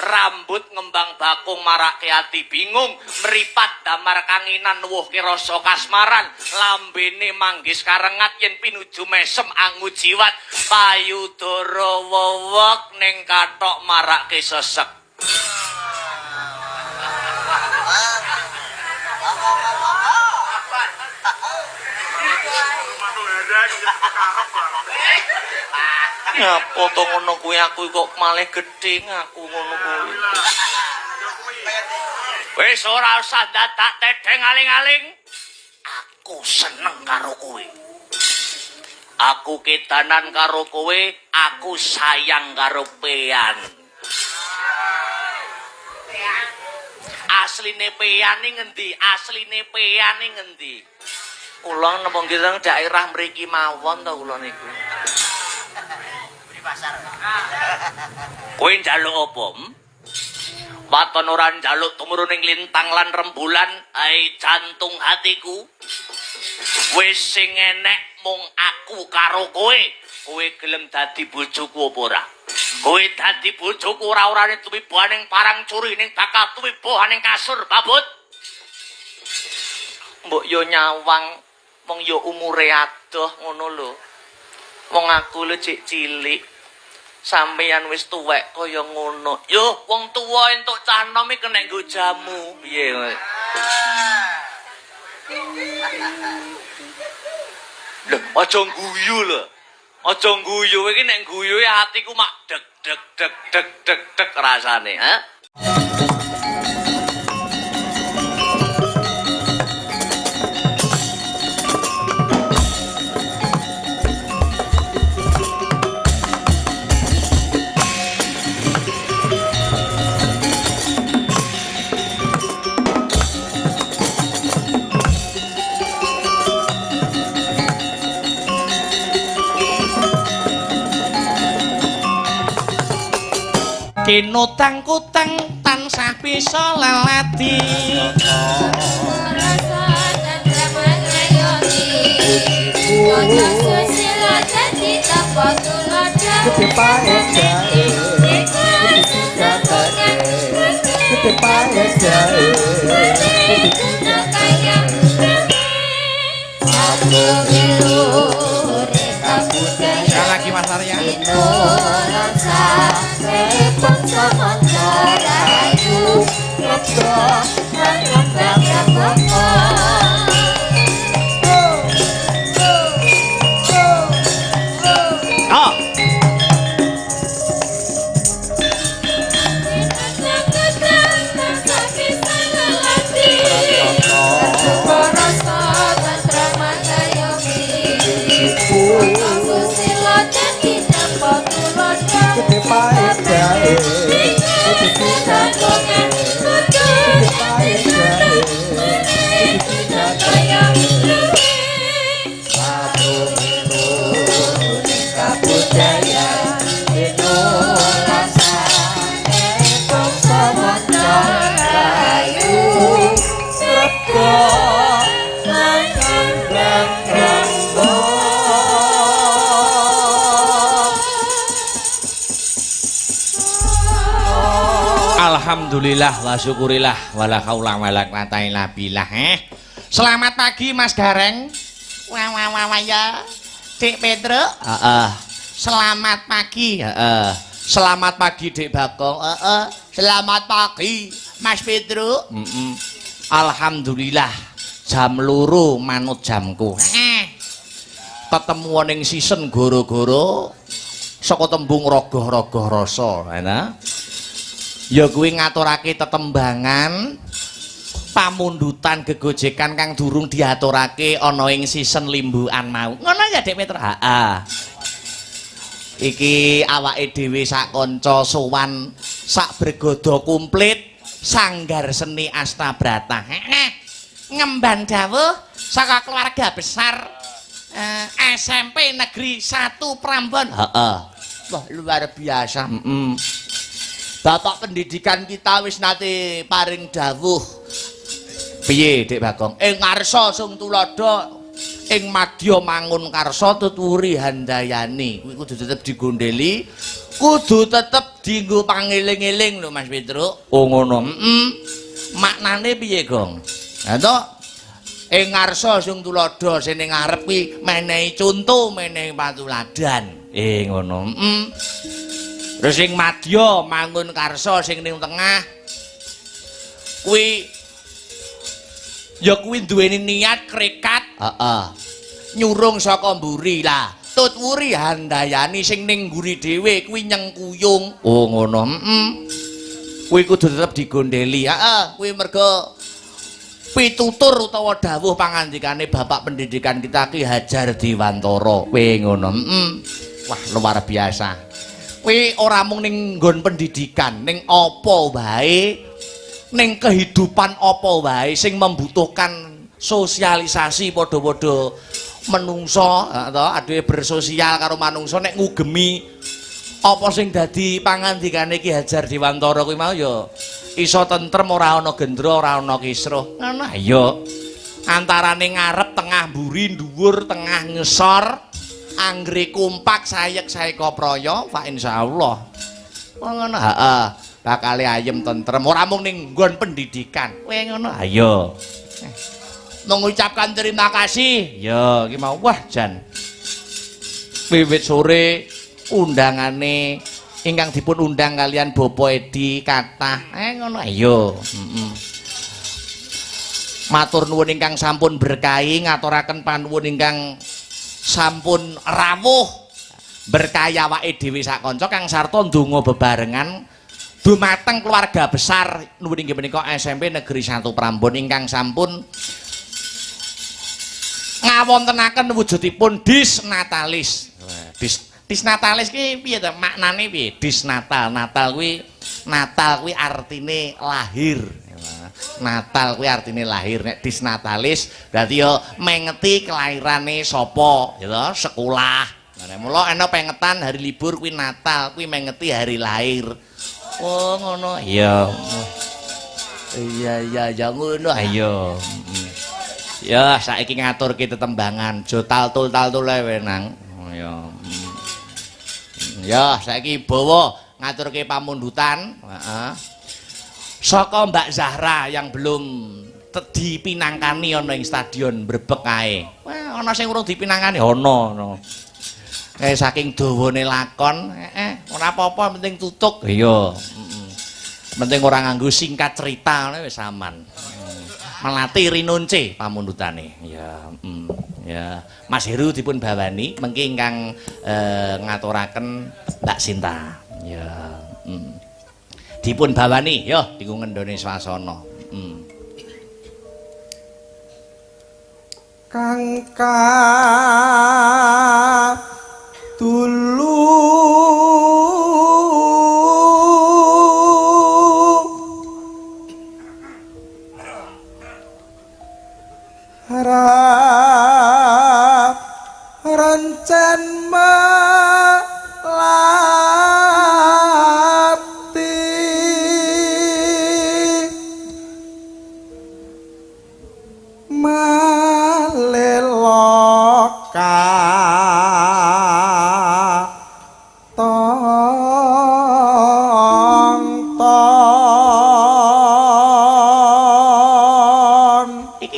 rambut ngembang bakung marake ati bingung, meripat damar kanginan nuwuhke rasa kasmaran, lambene manggis karengat yen pinuju mesem angu jiwat, payudara wewek ning kathok marake sesek. Ngapa to ngono kuwi aku kok malih gedhe aku ngono kuwi. Wis ora usah dadak tedeng aling-aling. Aku seneng karo kowe. Aku kedanan karo kowe, aku sayang karo peyan. Asline peyane ngendi? Asline peyane ngendi? Kula napa nggih daerah mriki mawon to kula niku. Pasar. Kowe njaluk apa? Waton ora njaluk tumruning lintang lan rembulan, ai jantung hatiku. Wis sing enek mung aku karo kowe. Kowe gelem dadi bojoku apa ora? Kowe dadi bojoku ora-orane tuwibaning parang curi ning bakal tuwibaning kasur babut. Mbok yo nyawang wong yo umure adoh ngono lho. Wong aku lho cek cilik. Sampeyan wis tuwek kaya ngono. Yo wong tuwa entuk cah enom iki kena nggo jamu. Piye kowe? Lho, aja guyu lho. Aja guyu iki nek guyu atiku mak deg deg deg deg deg deg rasane, ha? Kinutang kutang tansah bisa lelati rasa tentraman ngayomi kaya susila dadi tanpa tulodo gede paes jae gede jagongan gede paes jae gede kaya aku ngelur kabudaya lagi Mas Arya sama rayu ngobrol Alhamdulillah wa syukurillah wala haula wala quwata illa billah. Selamat pagi Mas Gareng. Wah ya. Dik Pedro. Selamat pagi. Selamat pagi Dik Bakong. Selamat pagi Mas Pedro. Alhamdulillah jam loro manut jamku. Ketemu ning season goro-goro saka tembung rogoh-rogoh rasa, ana. Ya kuwi ngaturake tetembangan pamundutan gegojekan kang durung diaturake ana ing season limbukan mau. Ngono ya Dik Petro. Iki awake dhewe sak kanca sowan sak bergodo komplit Sanggar Seni Astabrata. Ngemban dawuh saka keluarga besar SMP Negeri 1 Prambon. Wah luar biasa. Bapak pendidikan kita wis nate paring dawuh. Piye Dik Bagong? Ing ngarsa sung tuladha, ing madya mangun karsa tuturi handayani. Kuwi kudu tetep digondheli kudu tetep dienggo pangeling-eling lho Mas Petruk. Oh ngono. Maknane piye, Gong? Ha to ing ngarsa sing tuladha sing ning ngarep kuwi menehi conto, menehi patuladan. Ngono. Terus sing madya mangun karsa sing ning tengah kuwi ya kuwi duweni niat krekat. Heeh. Nyurung saka mburi lah. Tut wuri handayani sing ning mburi dhewe kuwi nyengkuyung. Oh ngono. Kuwi kudu tetep digondheli. Heeh, kuwi mergo pitutur utawa dawuh pangandikane Bapak Pendidikan kita Ki Hajar Dewantara. Kuwi ngono. Wah, luar biasa. Kuwi ora mung ning nggon pendidikan, ning apa wae, ning kehidupan apa wae sing membutuhkan sosialisasi padha-padha menungso, to aduhe bersosial karo manungsa nek ngugemi apa sing dadi pangandikane Ki Hajar Dewantara kuwi mau ya iso tentrem ora ana gendro, ora ana kisruh. Ngono ayo. Antarane ngarep tengah mburi, dhuwur tengah ngesor, anggere kompak sayek saeka praya, fa insyaallah. Ngono heeh, bakal ayem tentrem ora mung ning nggon pendidikan. Kowe ngono ayo. Mengucapkan terima kasih. Ya, iki mau wah jan. Wiwit sore undangane ingkang dipun undang kalian Bapak Edi kathah. Ngono ayo. Matur nuwun ingkang sampun berkahi, ngaturaken panuwun ingkang sampun rawuh berkahi awake dhewe sak kanca kang sarta ndonga bebarengan dumateng keluarga besar nuwun inggih menika SMP Negeri 1 Prambon ingkang sampun ngawontenaken wujudipun disnatalis. Disnatalis ki piye to maknane piye? Disnatal. Natal kuwi artine lahir. Natal kuwi artine lahir. Nek disnatalis berarti ya mengeti kelahirane sapa, ya to, sekolah. Nah, mula ana pengetan hari libur kuwi Natal, kuwi mengeti hari lahir. Oh, ngono. Iya. Iya, ngono ayo. Ya, saiki ngaturke tetembangan, aja taltul-taltul ae nang. Ya. Ya, saiki bawa ngaturke pamundutan, heeh. Saka Mbak Zahra yang belum dipinangkani ana ing stadion Brebek kae. Wah, ana sing urung dipinangkani ana. Saking dawane lakon, ora apa-apa penting tutuk. Iya, penting ora nganggo singkat cerita wis aman. Melati rinunce pamundutane. Ya, ya. Mas Heru dipun bawani mengki ingkang ngaturaken Mbak Sinta. Ya, dipun bawani yo diku ngendhone swasana. Kangka tulu rancen melati maleloka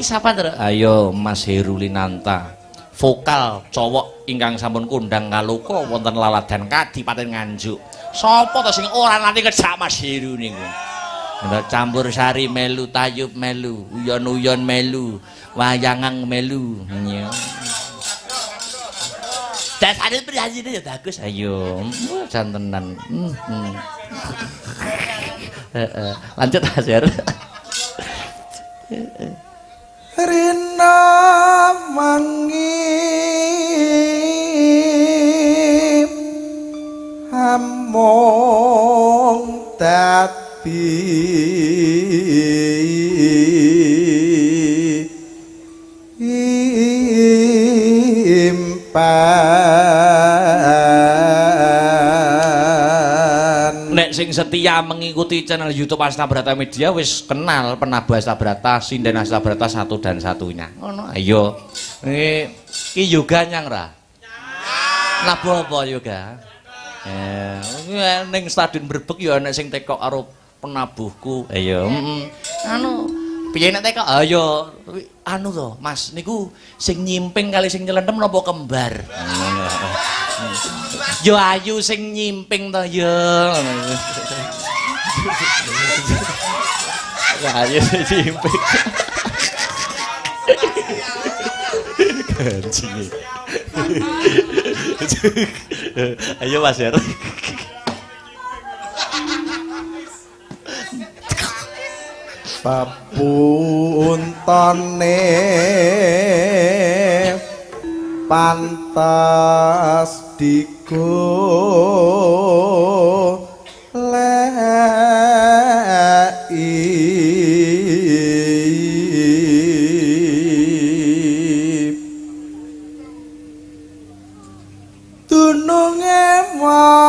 Sapa to? Ayo Mas Herulinanta. Vokal cowok ingkang sampun kondang kaloka wonten Laladan Kadipaten Nganjuk. Sapa to sing ora nanti kejak Mas Heru niku? Campur sari melu, tayub melu, uyon-uyon melu, wayangang melu. Dasane priyayi ya bagus. Ayo, jan tenan. Lanjut Mas Heru. Rina mangi hamong dadi impan. Nek sing setia mengikuti channel YouTube Astabrata Media wis kenal penabuh Astabrata, sinden Astabrata satu dan satunya. Ngono. Ayo. Iki yoga nyang ra? Nabuh apa yoga? Ning stadion Brebek ya ana sing tekok karo penabuhku. Iya, anu piye nek tekok? Ya anu to, Mas, niku sing nyimping kali sing nyelentem napa kembar? Yo ayu sing nyimping to ya. Ayu sing nyimping. Ganjing. Ayo Mas Her. Papuntane pantas digo dununge wong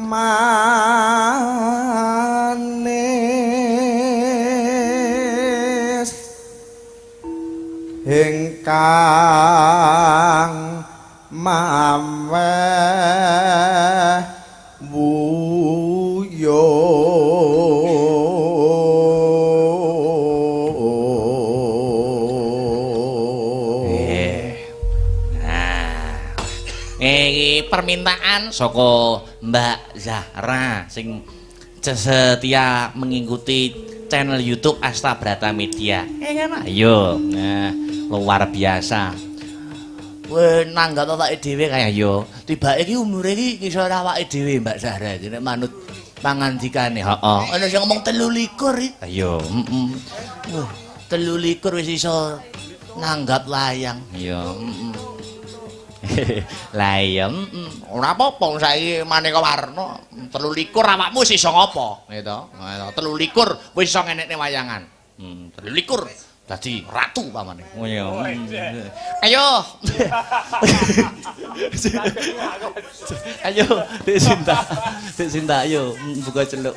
manis ingkang mameh wuyo permintaan saka Mbak Zahra sing setia mengikuti channel YouTube Asta Brata Media. Ayo, nah, luar biasa. Nanggat awake dhewe kaya yo. Tibake iki umure iki iso awake dhewe Mbak Zahra iki nek manut pangandikane. Heeh. Ana sing ngomong 23 iki. Ayo, 23 wis iso nanggap layang. Iya, lah iya, ora apa-apa saiki maneka warna. 23 awakmu wis iso ngopo? Gitu. 23 wis iso ngenekne wayangan. 23 dadi ratu pamane. Oh iya. Ayo. Ayo, Dek Sinta. Dek Sinta ayo buka celuk.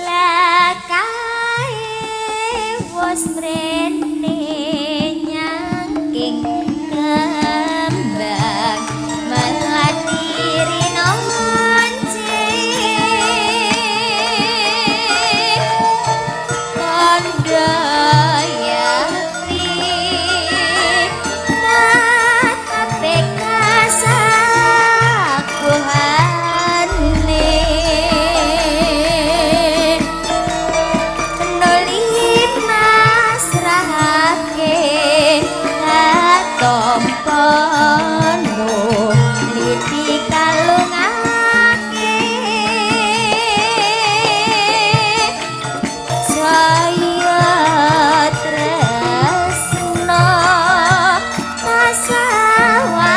Lah kae wis mrene nyangking kembang melatiri nonce kondo ya pri natape kasakuhane nolin masrahake tompono liti kalungake saya tresno pasawangka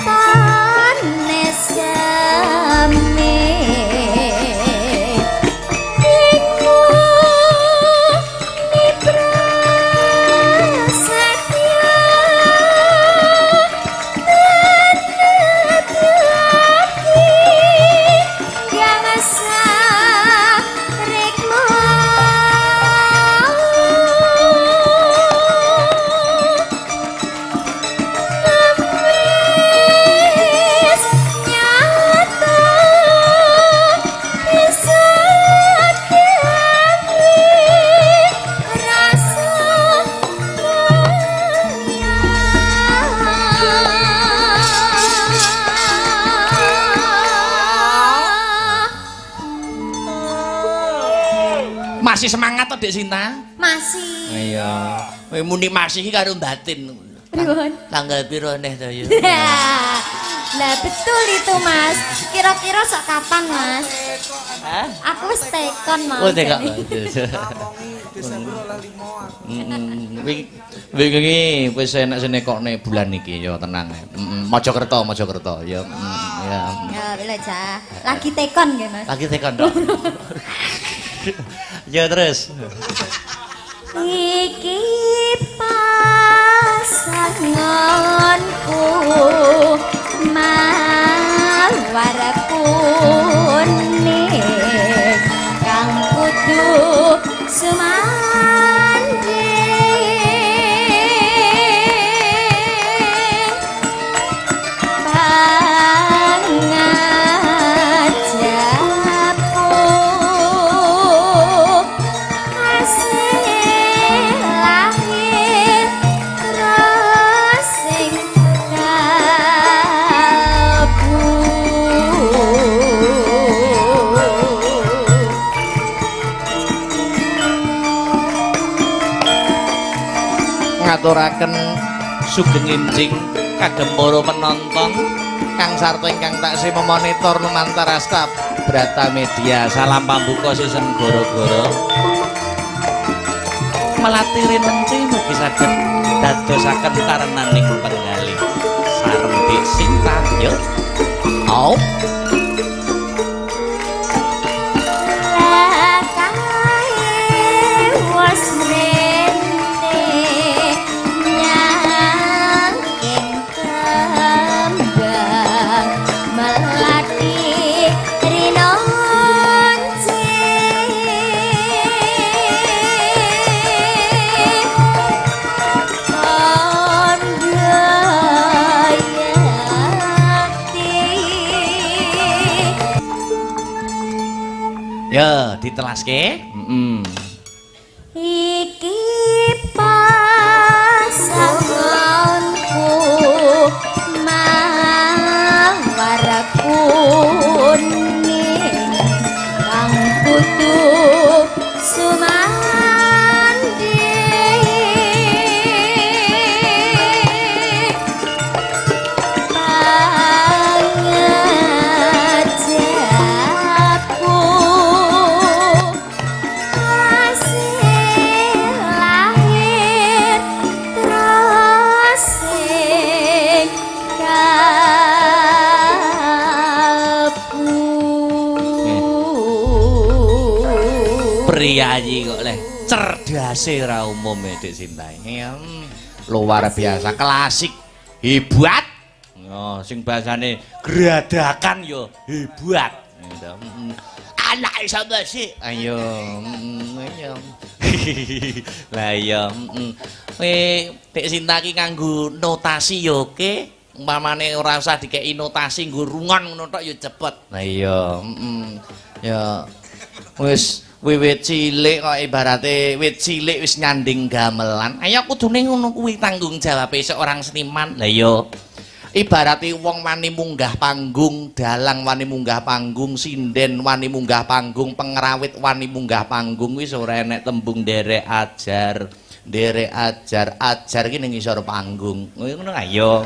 panesame iku Masih semangat to Dek Sinta? masih Iya. Kowe muni masih iki karo batin. Pripun? Tanggal piro neh to ya? Lah betul itu Mas. Kira-kira sak kapan Mas? Hah? Aku wis tekon Mas. Oh, tekok. Desember oleh 5-an. Wingi wis enak senekokne bulan iki ya tenang. Mojokerto ya. Ya. Ya, bila Cah. Lagi tekon nggih Mas. Lagi tekan dong. Ya terus. Iki pasanganku mawar kuning kang kudu sumandhing ngaturaken sugeng enjing kagem para penonton kang sarta ingkang taksih memonitor lumantar asta Brata Media. Salam pambuka season gara-gara melatirin encing mugi saged dadosaken karenaning penggalih sareng Dik Sinta yo. Au ya ditelaske. Iki pasanganku mawar kuning kang kudu sumandi priyayi kok leh cerdase ora umum Dik Sinta. Luar biasa, klasik, hebat. Oh, sing bahasane gradakan yo hebat. Anak sapa sih? Ayo. Ayo. Lah iya, Dik Sinta ki nganggo notasi yo oke. Umpamane ora usah dikeki notasi nggo rungon ngono tok yo cepet. Lah iya, ya wis wiwit cilik kok ibarate wit cilik wis nyanding gamelan. Ayo kudune ngono kuwi tanggung jawabe seorang seniman. Lah iya. Ibarate wong wani munggah panggung, dalang wani munggah panggung, sinden wani munggah panggung, pengrawit wani munggah panggung wis ora enek tembung derek ajar. Derek ajar ki ning ngisor panggung. Ngono ayo.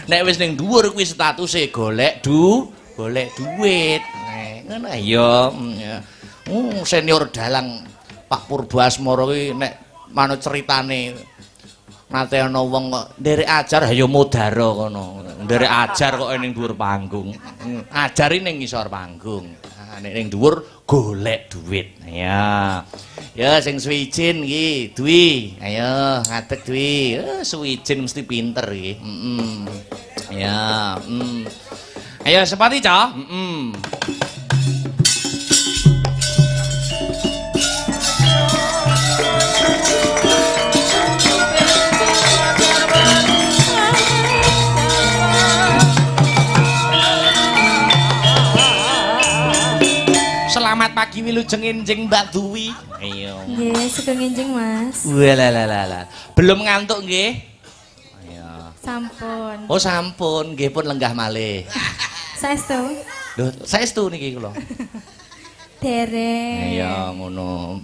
Nek wis ning dhuwur kuwi statuse golek duit. Ngono ayo. Senior dalang Pak Purboasmara kuwi nek manut ceritane nate ana wong kok nderek ajar ya modaro kono. Nderek ajar kok ning dhuwur panggung. Ajari ning ngisor panggung. Nek ning dhuwur golek duit. Ya. Ya sing suwijin iki Dwi. Ayo ngadeg Dwi. Suwijin mesti pinter iki. Ya. Ayo sepati, Cak. Selamat pagi wilujeng enjing Mbak Dwi. Ayo. Nggih, sugeng enjing Mas. Walalala. Belum ngantuk nggih? Ayo. Sampun. Oh sampun, nggih pun lenggah malih. Saestu. Lho, saestu niki kula. Dereng. Iya ngono.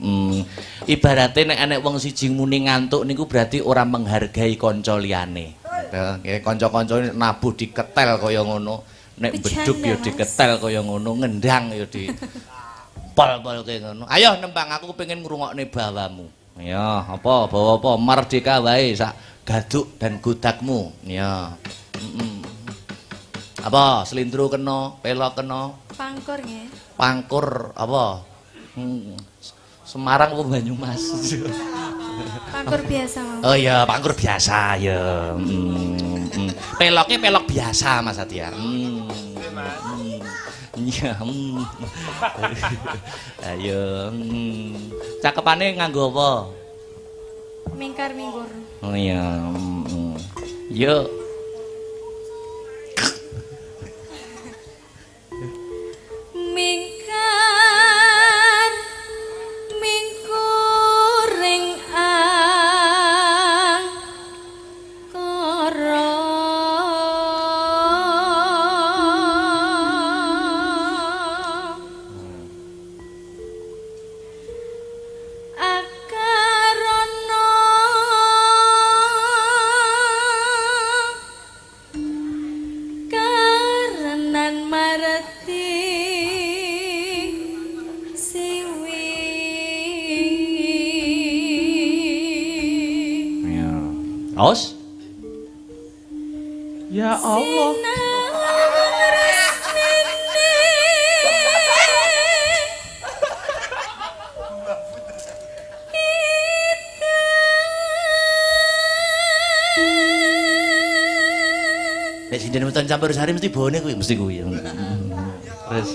Ibarate nek enek wong siji muni ngantuk niku berarti ora menghargai kanca liyane. Nggih, kanca-kanca nabuh diketel kaya ngono. Nek beduk ya diketel kaya ngono, ngendang ya di pol-polke ngono. Ayo nembang, aku kepengin ngrungokne bawamu. Ya, apa bawa apa merdeka wae sak gaduk dan gudakmu. Ya. Apa selindro kena, pelok kena. Pangkur nggih. Pangkur apa? Semarang apa Banyumas? Pangkur biasa, Mas. Oh iya, pangkur biasa ya. Peloknya pelok biasa Mas Satya. Iya. Ayo. Cakepane nganggo apa? Mingkar minggur. Oh iya. Yo. Aus? Ya Allah. Nek sinden weton campur sari mesti bone kuwi mesti kuwi. Terus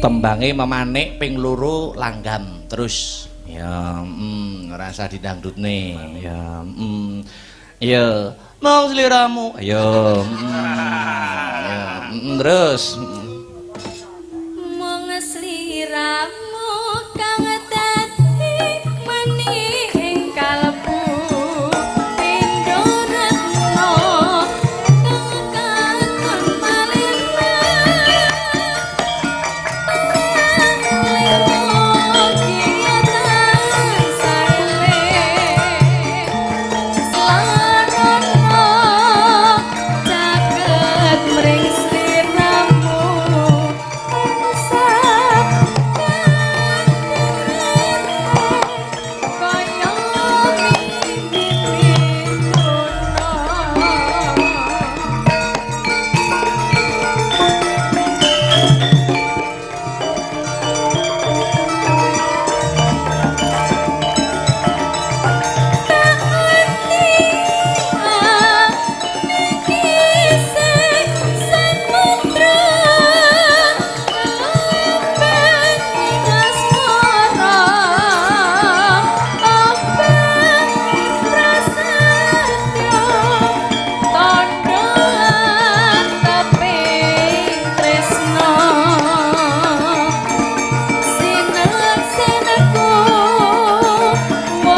tembange memanik ping loro langgam terus ya rasa didangdutne ya ya mong sliramu ayo ya terus mong sliramu kang dadi mani ing kalbu pindho retno kakang malena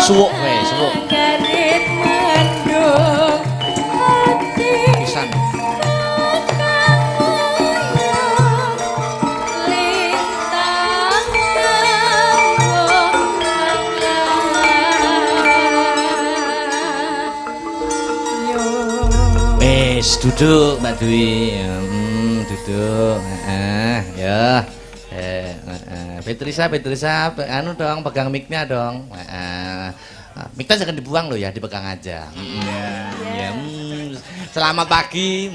suwuk wae suwuk pisan wis duduk Mbak Dwi duduk ya Petrisa anu dong pegang mic-nya dong mic-nya jangan dibuang loh ya dipegang aja selamat pagi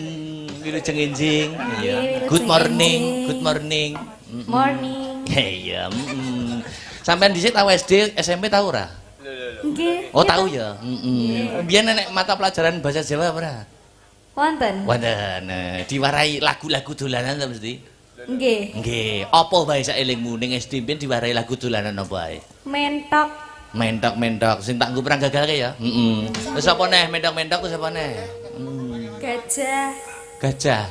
wilujeng enjing good morning iya sampean dhisik tahu SD SMP tahu ora nggih oh tahu ya biyen nenek mata pelajaran bahasa Jawa ora wonten diwarai lagu-lagu dolanan ta mesti nggih. Nggih, apa wae sak elingmu ning SD mbiyen diwarai lagu dolanan apa wae? Mentok. Mentok sing tak nggo perang gagalke ya. Terus apa neh mentok terus apa neh? Gajah. Gajah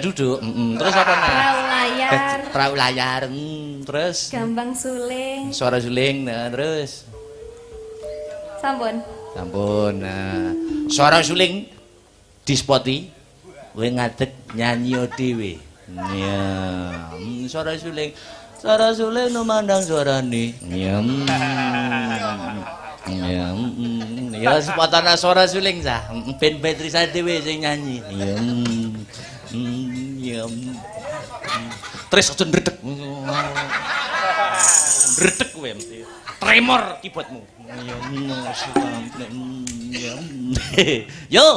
duduk. Terus apa neh? Perahu layar. Perahu layar. Terus Gambang suling. suara suling. Nah, terus Sampun. Nah, suara suling dispoti kowe ngadeg nyanyi dhewe. Ya, suara suling no mandang suarane. Ya sepatana suara suling sah. Ben Petrisa dhewe sing nyanyi. Terus aja ndredeg. Ndredeg kowe mesti. Tremor keyboardmu. Yo. Yo.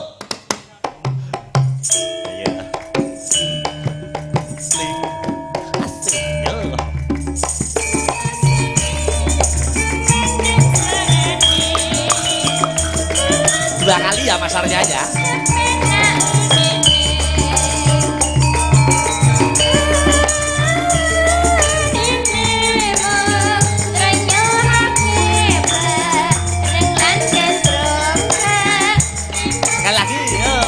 Bali ya Mas Arya ya. Sekali lagi. Yo.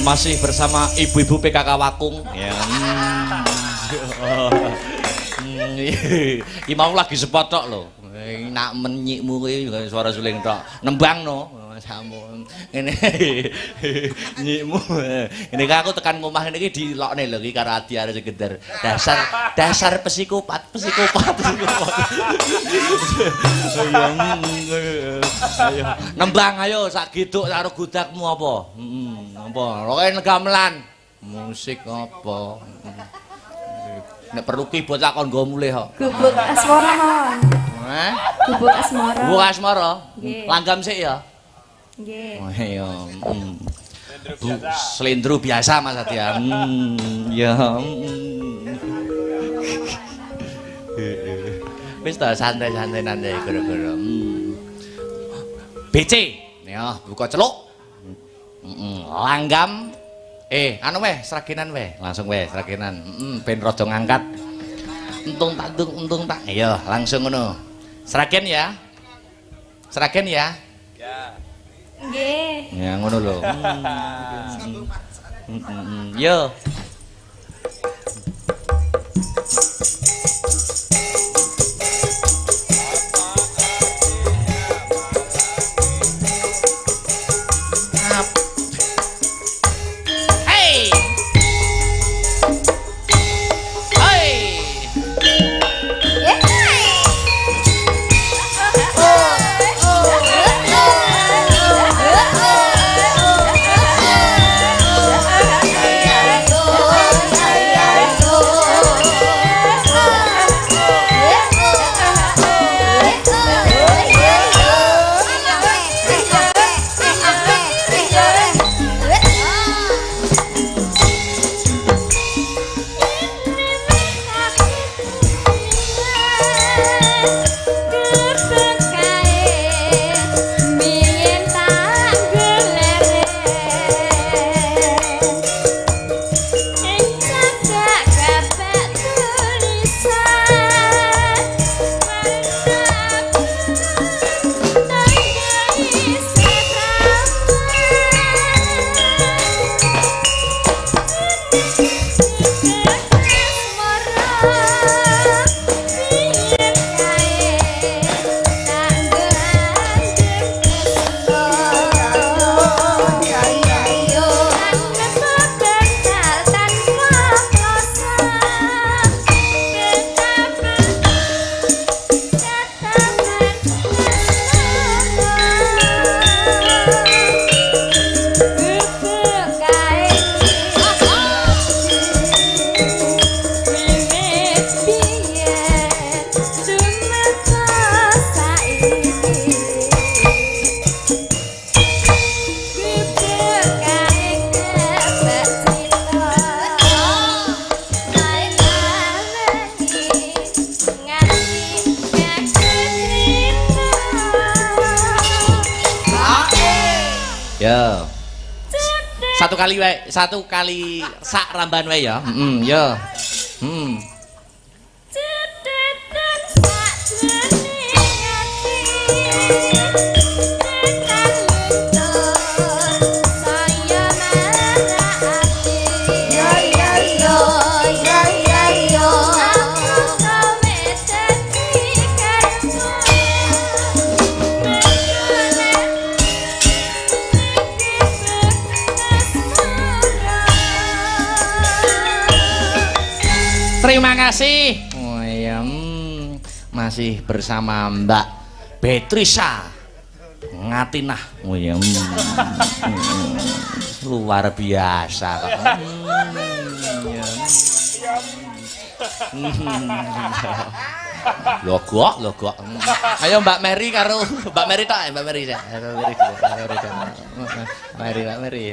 Masih bersama ibu-ibu PKK Wakung ya. Iki mau lagi sepotok lho. Nak menyikmu kuwi suara suling tok. Nembang no. Sampun. Ngene. Nyikmu. Ini kan aku tekan omah ngene iki dilokne lho iki karo Adi arek sekedar. Dasar psikopat. Ayo. Nembang ayo sak giduk karo gudakmu apa? Apa? Roke gamelan. Musik apa? Nek perlu keyboard tak kon nggo mulih kok. Gubuk asmara mon. Hah? Gubuk asmara. Gubuk asmara. Nggih. Langgam sik ya. Nggih. Oh iya. Slendro biasa Mas Adya. Ya. Wis ta santai-santai nanti gara-gara. BC. Ya, buka celuk. Langgam. Anu weh, seragenan weh. Langsung weh, seragenan. Ben rada ngangkat. Untung tak. Iya, langsung ngono. Seragen ya. Seragen ya. Nggih. Ya ngono lho. Yo. Ya. Satu kali sak ramban wae ya. Ya. Terima kasih. Oh iya, masih bersama Mbak Beatrice Ngatinah. Oh iya, luar biasa. Logok. Ayo Mbak Mary karo Mbak Mary tak, Mbak Mary.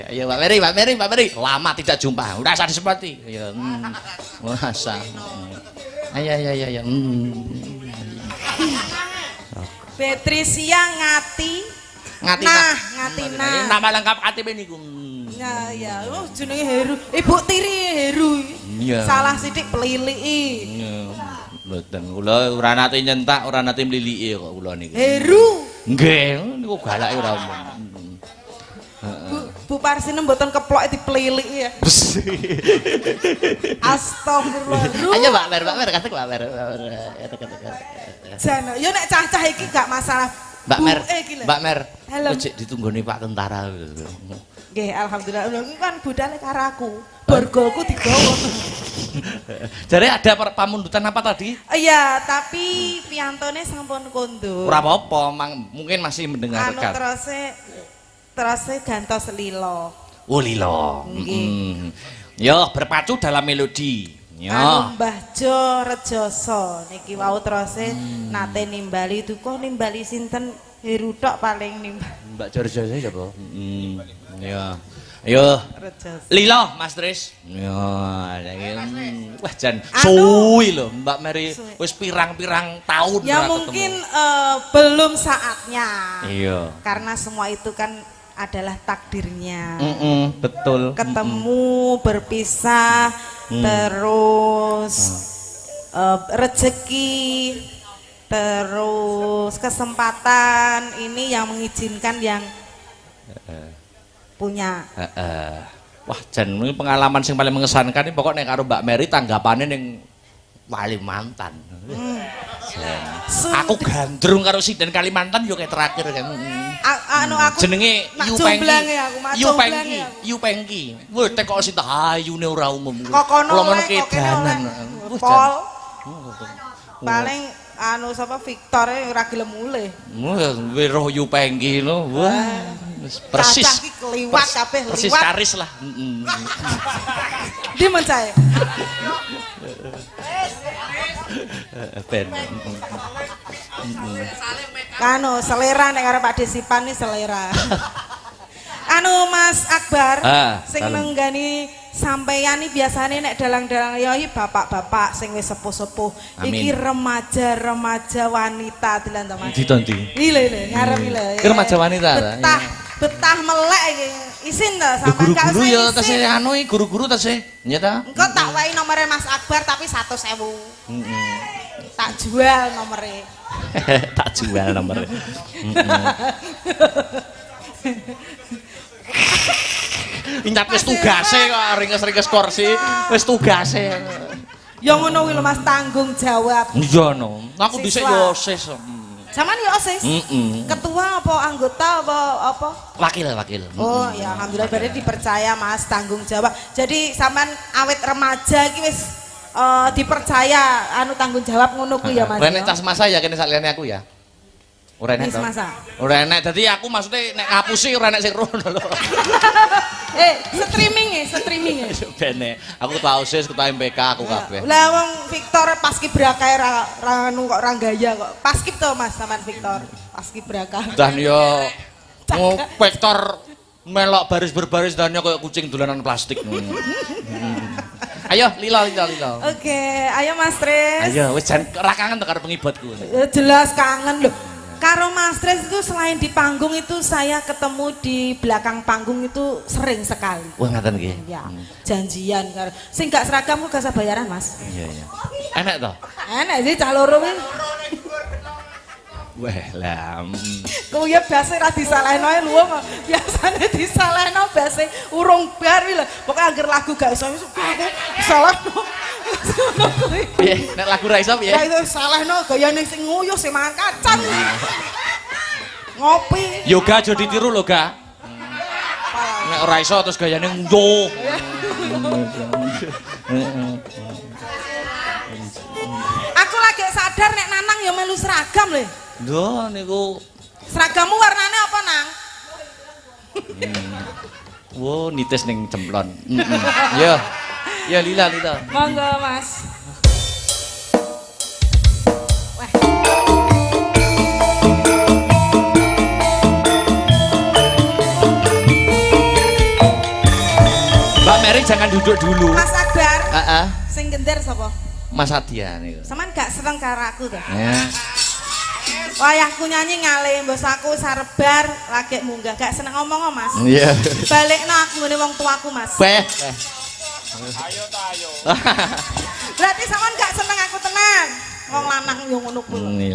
Ayo Mbak Mary. Lama tidak jumpa. Udah saya disepati. Ayo. Masa. Ayo. Beatricia Ngatinah. Ngatinah. Nama lengkap KTP niku. Ya, oh jenenge Heru. Ibu tiri Heru. Iya. Salah sithik peliliki. Mboten kula ora nate nyentak, ora nate mliliki kok kula niki. Heru. Nggih, niku galake ora umum. Bu Parsine mboten keplok dipeliliki ya. Astagfirullah. Ayo Mbak Mer, kata Mbak Mer. Jane, yo nek cah-cah iki gak masalah. Mbak Mer. Halo. Cek ditunggoni Pak Tentara. Nggih, alhamdulillah. Lho kan budale karo aku. Borgolku digawa. Jadi ada pamundutan apa tadi? Iya, tapi piantone sampun kondur. Ora apa-apa, mungkin masih mendengarkan. Terus gantos lilo. Oh lilo. Yo berpacu dalam melodi. Yo. Mbah Jo Rejoso niki wau terus nate nimbali duka nimbali sinten Heru tok paling nimbali. Mbak Jo Rejoso sapa? Yo. Ayo. Lilo Mas Tris. Yo, wah jan suwi lho Mbak Mary wis pirang-pirang tahun ya mungkin belum saatnya. Iya. Karena semua itu kan adalah takdirnya. Betul. Ketemu, berpisah, terus rezeki, terus kesempatan ini yang mengizinkan yang punya. Wah, jan ini pengalaman yang paling mengesankan ini pokoknya karo Mbak Mary tanggapannya yang Kalimantan. Aku gandrung karo Siden Kalimantan yo kayak terakhir kan. Aku jenenge Yu Pengki. Wah, tekok sinta ayune ora umum. Kokono kedanan. Pol. Paling sapa Victor ora gelem mulih. Weruh Yu Pengki lho. Wah, persis. Cacah ki kliwat kabeh liwat. Persis karis lah. Di mencae. Ben. Selera nek karo Pak Desipan iki selera. Mas Akbar sing nenggani sampeyan iki biasane nek dalang-dalang ya iki bapak-bapak sing wis sepuh-sepuh. Iki remaja-remaja wanita dilan to Mas. Ditondi. Iki lho ngarep iki lho. Remaja wanita ta. Betah melek iki. Isin to sampeyan gak guru-guru ya tese guru-guru tese. Nya ta? Engko tak wae nomere Mas Akbar tapi 100.000. Tak jual nomere. Tak jual nomere. Incat wis tugase kok ringes-ringes kursi, wis tugase. Ya ngono kuwi lho Mas tanggung jawab. Iya no. Aku dhisik yo osis. Sampeyan yo osis? Ketua apa anggota apa? Wakil. Oh, ya alhamdulillah berarti dipercaya Mas tanggung jawab. Jadi sampean awet remaja iki wis dipercaya tanggung jawab ngono ku ya Mas. Ora nek cas masa ya kene saliyane aku ya. Ora enak to. Ora enak. Dadi aku maksudnya nek ngapusi ora enak sing rono lho. Streaming. Bene. Aku ketua OSIS, ketua MPK aku kabeh. Lah wong Victor paskibraka ra ora gaya kok. Paskib to Mas sampean Victor. Paskibraka. Dan yo Victor melok baris berbaris dan kayak kucing dolanan plastik. Ayo Lilo. Oke, ayo Mas Tris. Ayo wis jan ora kangen to karo pengibatku. Jelas kangen loh. Karo Mas Tris itu selain di panggung itu saya ketemu di belakang panggung itu sering sekali. Wah ngaten nggih. Ya, janjian karo sing gak seragam kok gak bayaran Mas. Iya. Enak to? Enak sih cah loro kuwi. Wah lah. Kok ya biasa ra disalehno ae lho kok. Biasane disalehno biasa urung bar kuwi lho. Pokoke anggere lagu gak iso salehno. Piye? Nek lagu ra iso piye? Ya itu salehno gayane sing nguyuh sing mangan kacang. Ngopi. Yoga aja ditiru lho, Ga. Nek ora iso terus gayane nguyuh. Aku lagi sadar nek Nanang ya melu seragam lho. Lho niku Seragammu warnane apa, Nang? wo nitis ning cemplon. Ya. Ya Lila. Monggo, Mas. Wah. Mbak Mary jangan duduk dulu. Mas Akbar. Heeh. Sing gender sapa? Mas Adia niku. Sampeyan gak seneng karo aku to? Ya. Wayahku nyanyi ngalih mbos aku sarebar lagi munggah gak seneng ngomong Mas. Iya. Balikno aku ngene wong tuaku Mas. Beh. Berarti sampean gak seneng aku tenan. Wong lanang yo ngono kuwi.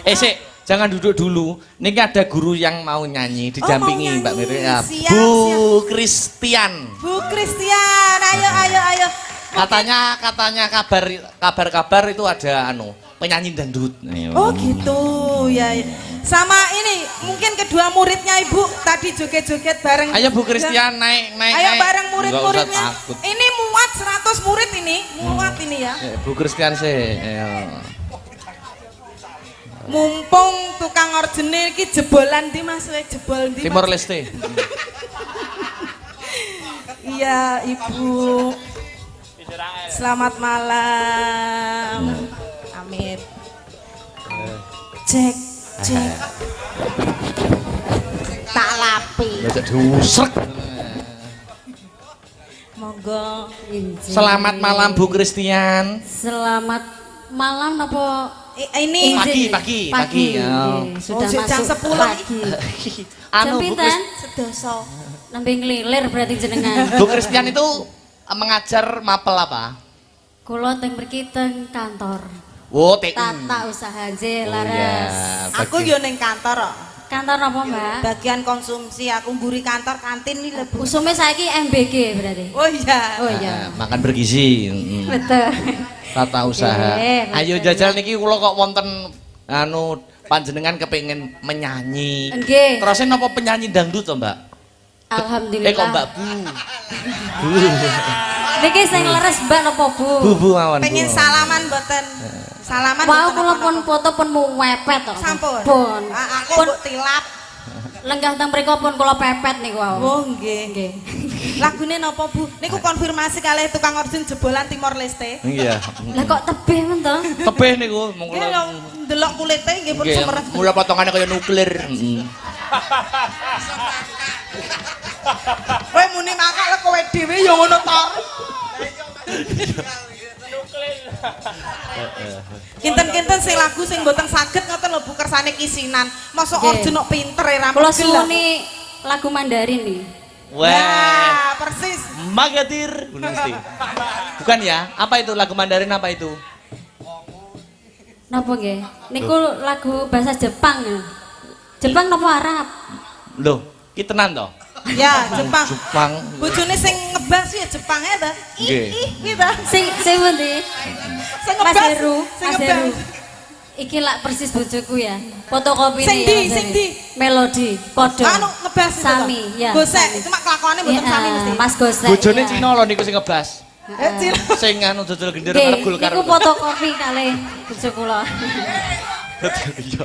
Sik, jangan duduk dulu. Niki ada guru yang mau nyanyi didampingi mau Mbak nyanyi. Mary. Ya, Siap, Bu siap. Kristian. Bu Kristian, ayo. Katanya kabar itu ada penyanyi dangdut. Oh gitu ya. Sama ini mungkin kedua muridnya Ibu tadi joget-joget bareng. Ayo Bu Kristian naik. Ayo bareng murid-muridnya. Nggak usah takut. Ini muat 100 murid ini, muat ini ya. Bu Kristian sih. Ayo. Mumpung tukang orjenir iki jebolan di Mas, jebol di. Timor Leste. Iya, Ibu. Selamat malam. Amit. Cek. Tak lapi. Becak diusrek. Monggo. Selamat malam Bu Kristian. Selamat malam napa Ini Pagi. Ya. Sudah Oh, jam masuk 10. pagi. Bu Jam pinten? sedoso. Nembe nglilir berarti jenengan. Bu Kristian itu mengajar mapel apa? Kula teng mriki teng kantor. Oh, TI. Tata usaha J Oh, laras. ya. Aku yo ning kantor kok. Kantor apa, Mbak? Bagian konsumsi aku mburi kantor kantin nih lebu. Usume saiki MBG berarti. Oh iya. Oh iya. Makan bergizi. Betul. Tata usaha. Oke, Ayo betul. jajal niki kula kok wonten panjenengan kepengin menyanyi. Nggih. Terus napa penyanyi dangdut to, Mbak? Alhamdulillah. Kok Mbak Bu? Niki sing leres Mbak napa Bu? Bu mawon. Pengen salaman mboten? Salaman Wau mboten kula pun apa-apa? foto pun muwepet to. Sampun. Pun. Aku Pun mbok tilap. lenggah teng mriku pun kula pepet niku wau. Oh nggih. Nggih. Lagune napa Bu? Niku konfirmasi kalih tukang orjen jebolan Timor Leste. Iya. Lah kok tebih men to? Tebih niku mung Nggih lho ndelok kulite nggih pun Nggih, semerep. mula potongannya kaya nuklir. Kowe muni makak lek kowe dhewe ya ngono to. Kinten-kinten sing lagu sing mboten saged ngoten lho Bu kersane kisinan. Mosok Nggih. orjen kok pinter e ra Kula pegel lah. suwuni lagu Mandarin nih. Wah, Wah, persis. Magadir. Bukan ya? Apa itu lagu Mandarin apa itu? Napa nggih? Niku lagu bahasa Jepang. Jepang napa Arab? Loh, ki tenan to? Ya, Jepang. Jepang. Bojone sing ngebas ya Jepang ya ta? Nggih. Kuwi ta. Sing pundi? Sing Mas ngebas. Heru, Sing Mas ngebas. Heru. Iki lak persis bojoku ya. Fotokopi Sing di, sing di. Melodi, padha. Anu ngebas itu Sami, to. ya. Gosek, sami. cuma kelakuannya mboten Iya, sami mesti. Mas Gosek. Bojone iya. Cina lho niku sing ngebas. Cina. Sing anu dodol gendera Nggih, karo Golkar. niku fotokopi kalih bojo kula. Iya.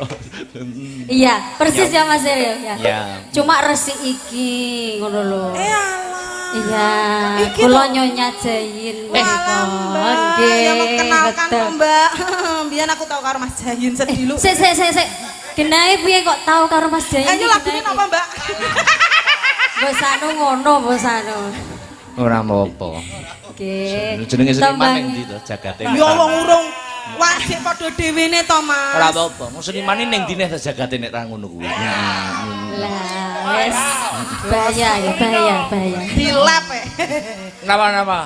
Iya, persis ya Mas Heru ya. Ya. Cuma resik iki ngono lho. Alah. Iya, Iki kula lho. Nyonya Jayin Walah Mbak, Nggih, ya mau kenalkan betul. kok Mbak. Biyen aku tau karo Mas Jayun sedilu. Sik. Genahe piye kok tau karo Mas Jayin? Ayo lagune napa Mbak? Bos anu ngono, bos anu. Ora apa-apa. Nggih. Jenenge seniman Tembang- ning ndi to jagate? Ya wong urung wajib padha dhewene to Mas. Ora apa-apa. Mung seniman ning ndi to jagate nek ra ngono kuwi. Lah, wes bahaya ya, bahaya. Dilap e. Napa?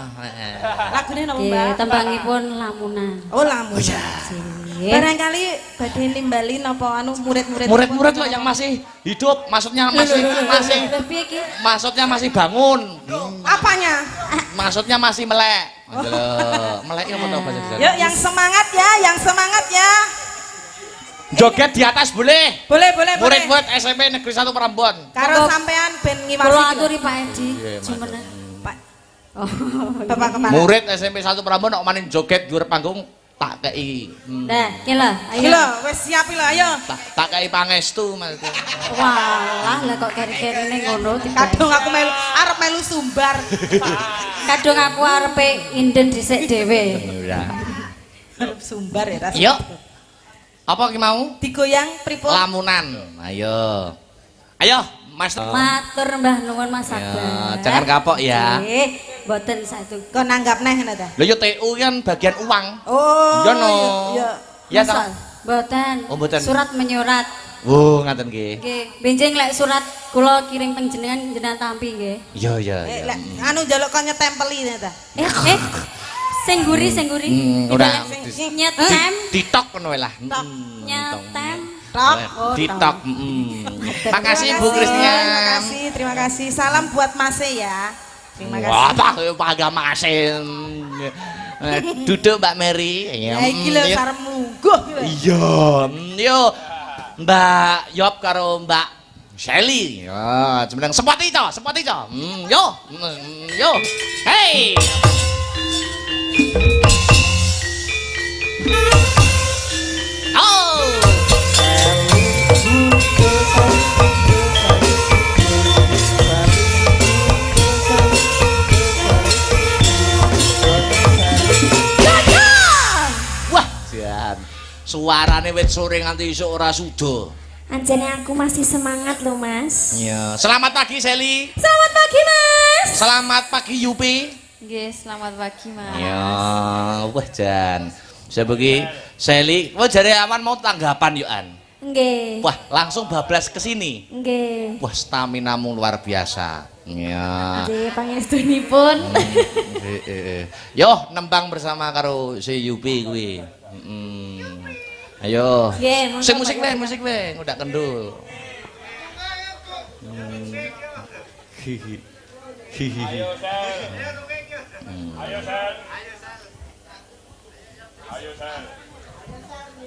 Lagune napa Nggih, Mbak? tembangipun lamunan. Oh lamun. Nggih. Barangkali badhe nimbali napa anu murid-murid. Murid-murid kok yang masih hidup, maksudnya masih Lah piye iki? maksudnya masih bangun. Apanya? Maksudnya masih melek. Melek apa tau bahasa Indonesia? Yuk yang semangat ya, yang semangat ya. Joget di atas boleh. Boleh. Murid-murid SMP Negeri 1 Prambon. Karo Monggo. sampean ben ngiwasi. Kula aturi Pak Edi. Cuman Pak Oh. Bapak Kepala. Murid SMP 1 Prambon kok manin joget dhuwur panggung tak kei Nah, iki lho, ayo. Iki lho, wis siap lho, ayo. tak kei pangestu maksudnya. Walah, lah kok keri-kerine ngono tiba. Kadung aku melu arep melu sumbar. Kadung aku arepe inden dhisik dhewe. Ya. Arep sumbar ya rasane. Yuk. Apa ki mau? Digoyang pripun? Lamunan. Ayo. Ayo, Mas. Matur Mbah nuwun Mas Ya, Abah. jangan kapok ya. Nggih, mboten satu. Kok nanggap neh ngono ta? Lho yo TU kan bagian uang. Oh. Yo no. Iya. Ya Masa? ta. Mboten. Oh, mboten. Surat menyurat. Oh, ngaten nggih. Nggih, benjing lek surat kula kirim teng jenengan tampi nggih. Iya iya Eh, iya. lek anu njaluk kon nyetempeli ta. Sing guri. ora. Nyetem, Ditok ngono wae lah. nyetem. Tok. Oh, Ditok. Makasih Bu Terima Kristian. kasih, terima kasih. Salam buat Mase ya. Terima kasih. Wah, tak pagam asin. Duduk Mbak Mary. Ya iki lho Iya. sarem lungguh iki lho. Iya, yo Mbak Yop karo Mbak Shelly. Ya, jeneng sepot ico. Yo. Hey. Oh. Wah, jan. Suarane wit sore nganti isuk ora suda. Anjane aku masih semangat loh Mas. Iya. Selamat pagi Shelly. Selamat pagi Mas. Selamat pagi Yupi. Nggih, selamat pagi Mas. Ya, wah jan. Sebegi Shelly, wah jare aman mau tanggapan yo an. Nggih. Wah, langsung bablas ke sini. Nggih. Wah, staminamu luar biasa. Ya. Nggih, pangestunipun. Yo, nembang bersama karo si Yupi kuwi. Ayo. Nggih, monggo, Sing musik Pak weh, musik weh, ngudak kendul.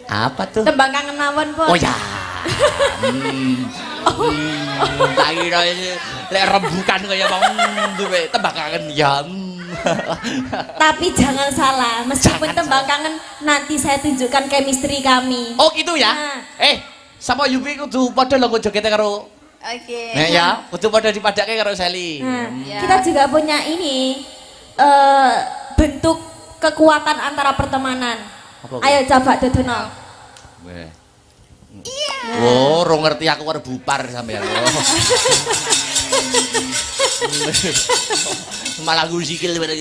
Apa tuh? Tembang kangen mawon, Pun. Oh ya. Tak kira ini lek rembukan kaya mau duwe tembang kangen ya. Tapi jangan salah, meskipun Jangan tembang kangen nanti saya tunjukkan chemistry kami. Oh gitu ya. Nah. Sama Yupi kudu padha lho jogete karo. Oke. Nah ya, kudu padha dipadake karo Sally. Nah, Ya. kita juga punya ini bentuk kekuatan antara pertemanan. Apa kuwi? Ayo coba dodono. Weh. Oh, ora ngerti aku arep bupar sampean. Malah gusikil pada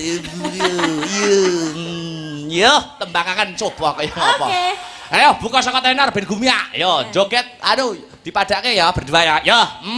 yo tembang akan coba kaya apa. Oke. Ayo buka saka tenar ben gumiak. Yo joget aduh dipadake ya berdua ya. Yo.